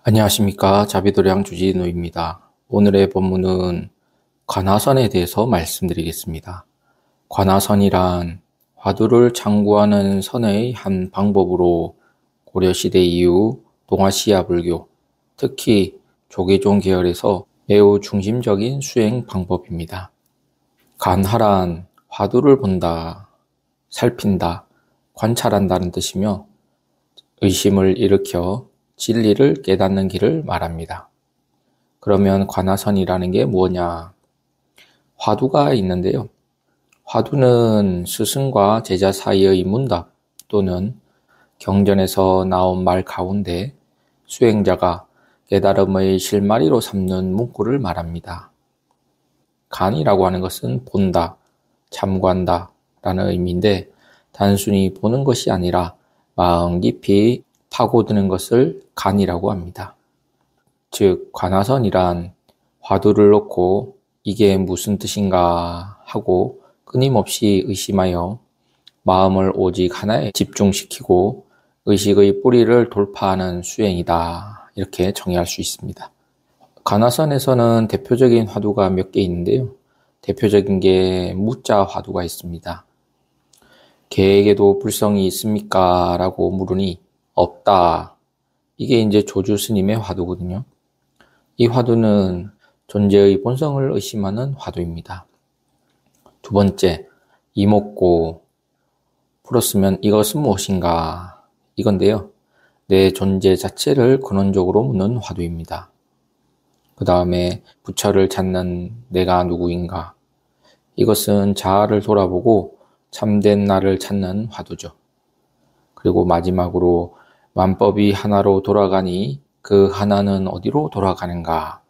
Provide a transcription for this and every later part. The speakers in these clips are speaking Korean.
안녕하십니까. 자비도량 주진우입니다. 오늘의 본문은 관화선에 대해서 말씀드리겠습니다. 관화선이란 화두를 창구하는 선의 한 방법으로 고려시대 이후 동아시아 불교, 특히 조계종 계열에서 매우 중심적인 수행 방법입니다. 관화란 화두를 본다, 살핀다, 관찰한다는 뜻이며 의심을 일으켜 진리를 깨닫는 길을 말합니다. 그러면 관화선이라는 게 뭐냐? 화두가 있는데요. 화두는 스승과 제자 사이의 문답 또는 경전에서 나온 말 가운데 수행자가 깨달음의 실마리로 삼는 문구를 말합니다. 관이라고 하는 것은 본다, 참관다 라는 의미인데 단순히 보는 것이 아니라 마음 깊이 파고드는 것을 관이라고 합니다. 즉, 관화선이란 화두를 놓고 이게 무슨 뜻인가 하고 끊임없이 의심하여 마음을 오직 하나에 집중시키고 의식의 뿌리를 돌파하는 수행이다. 이렇게 정의할 수 있습니다. 관화선에서는 대표적인 화두가 몇 개 있는데요. 대표적인 게 무자 화두가 있습니다. 개에게도 불성이 있습니까? 라고 물으니 없다. 이게 이제 조주 스님의 화두거든요. 이 화두는 존재의 본성을 의심하는 화두입니다. 두 번째, 이목고. 풀었으면 이것은 무엇인가? 이건데요. 내 존재 자체를 근원적으로 묻는 화두입니다. 그 다음에 부처를 찾는 내가 누구인가? 이것은 자아를 돌아보고 참된 나를 찾는 화두죠. 그리고 마지막으로 만법이 하나로 돌아가니 그 하나는 어디로 돌아가는가?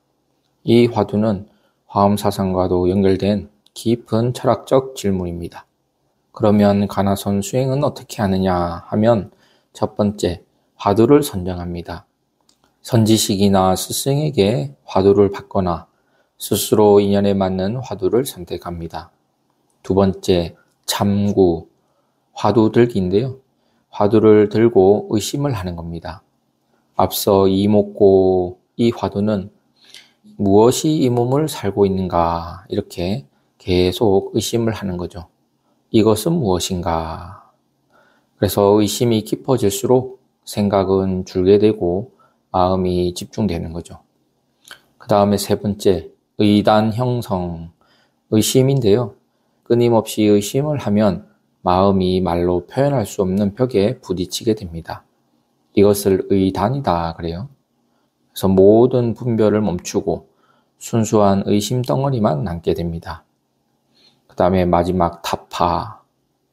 이 화두는 화엄사상과도 연결된 깊은 철학적 질문입니다. 그러면 관화선 수행은 어떻게 하느냐 하면 첫 번째, 화두를 선정합니다. 선지식이나 스승에게 화두를 받거나 스스로 인연에 맞는 화두를 선택합니다. 두 번째, 참구, 화두 들기인데요. 화두를 들고 의심을 하는 겁니다. 앞서 이목고 이 화두는 무엇이 이 몸을 살고 있는가 이렇게 계속 의심을 하는 거죠. 이것은 무엇인가? 그래서 의심이 깊어질수록 생각은 줄게 되고 마음이 집중되는 거죠. 그 다음에 세 번째, 의단 형성, 의심인데요. 끊임없이 의심을 하면 마음이 말로 표현할 수 없는 벽에 부딪히게 됩니다. 이것을 의단이다 그래요. 그래서 모든 분별을 멈추고 순수한 의심 덩어리만 남게 됩니다. 그 다음에 마지막 타파,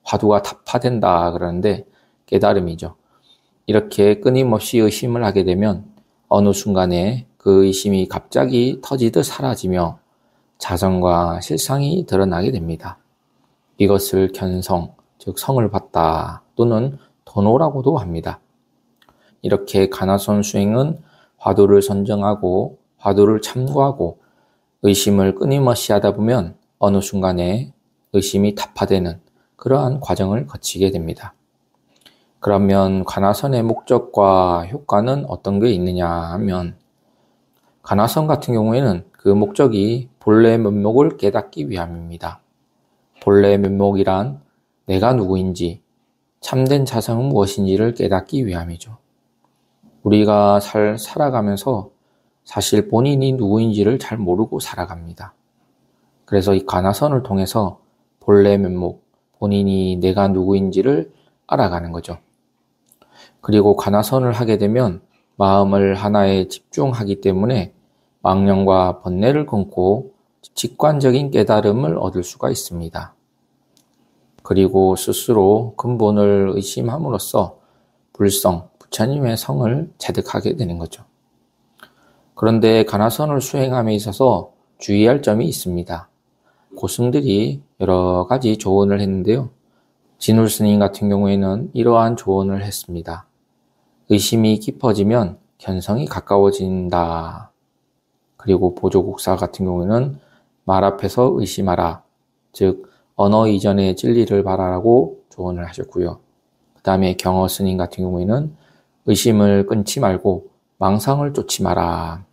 화두가 타파된다 그러는데 깨달음이죠. 이렇게 끊임없이 의심을 하게 되면 어느 순간에 그 의심이 갑자기 터지듯 사라지며 자성과 실상이 드러나게 됩니다. 이것을 견성, 즉 성을 받다 또는 도노라고도 합니다. 이렇게 관화선 수행은 화두를 선정하고 화두를 참고하고 의심을 끊임없이 하다 보면 어느 순간에 의심이 타파되는 그러한 과정을 거치게 됩니다. 그러면 관화선의 목적과 효과는 어떤 게 있느냐 하면 관화선 같은 경우에는 그 목적이 본래 면목을 깨닫기 위함입니다. 본래 면목이란 내가 누구인지, 참된 자성은 무엇인지를 깨닫기 위함이죠. 우리가 살아가면서 사실 본인이 누구인지를 잘 모르고 살아갑니다. 그래서 이 관화선을 통해서 본래 면목, 본인이 내가 누구인지를 알아가는 거죠. 그리고 관화선을 하게 되면 마음을 하나에 집중하기 때문에 망령과 번뇌를 끊고 직관적인 깨달음을 얻을 수가 있습니다. 그리고 스스로 근본을 의심함으로써 불성, 부처님의 성을 체득하게 되는 거죠. 그런데 관화선을 수행함에 있어서 주의할 점이 있습니다. 고승들이 여러 가지 조언을 했는데요. 진울 스님 같은 경우에는 이러한 조언을 했습니다. 의심이 깊어지면 견성이 가까워진다. 그리고 보조국사 같은 경우에는 말 앞에서 의심하라. 즉 언어 이전의 진리를 바라라고 조언을 하셨고요. 그 다음에 경어 스님 같은 경우에는 의심을 끊지 말고 망상을 쫓지 마라.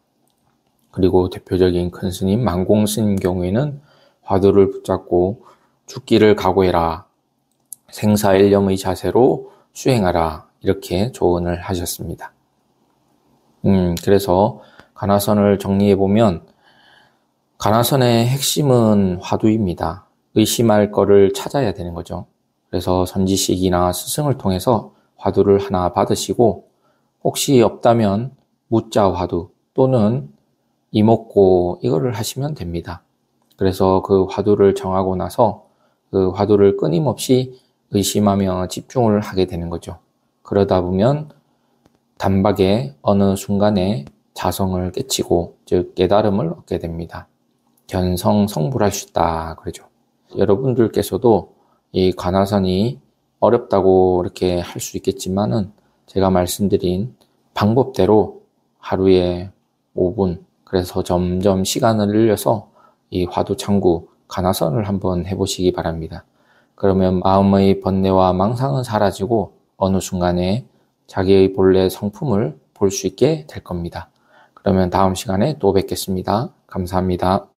그리고 대표적인 큰 스님 만공 스님 경우에는 화두를 붙잡고 죽기를 각오해라. 생사일념의 자세로 수행하라. 이렇게 조언을 하셨습니다. 그래서 가나선을 정리해보면 가나선의 핵심은 화두입니다. 의심할 거를 찾아야 되는 거죠. 그래서 선지식이나 스승을 통해서 화두를 하나 받으시고 혹시 없다면 무자 화두 또는 이목고 이거를 하시면 됩니다. 그래서 그 화두를 정하고 나서 그 화두를 끊임없이 의심하며 집중을 하게 되는 거죠. 그러다 보면 단박에 어느 순간에 자성을 깨치고 즉 깨달음을 얻게 됩니다. 견성성불할 수 있다 그러죠. 여러분들께서도 이 관화선이 어렵다고 이렇게 할 수 있겠지만은 제가 말씀드린 방법대로 하루에 5분 그래서 점점 시간을 늘려서 이 화두창구 관화선을 한번 해보시기 바랍니다. 그러면 마음의 번뇌와 망상은 사라지고 어느 순간에 자기의 본래 성품을 볼 수 있게 될 겁니다. 그러면 다음 시간에 또 뵙겠습니다. 감사합니다.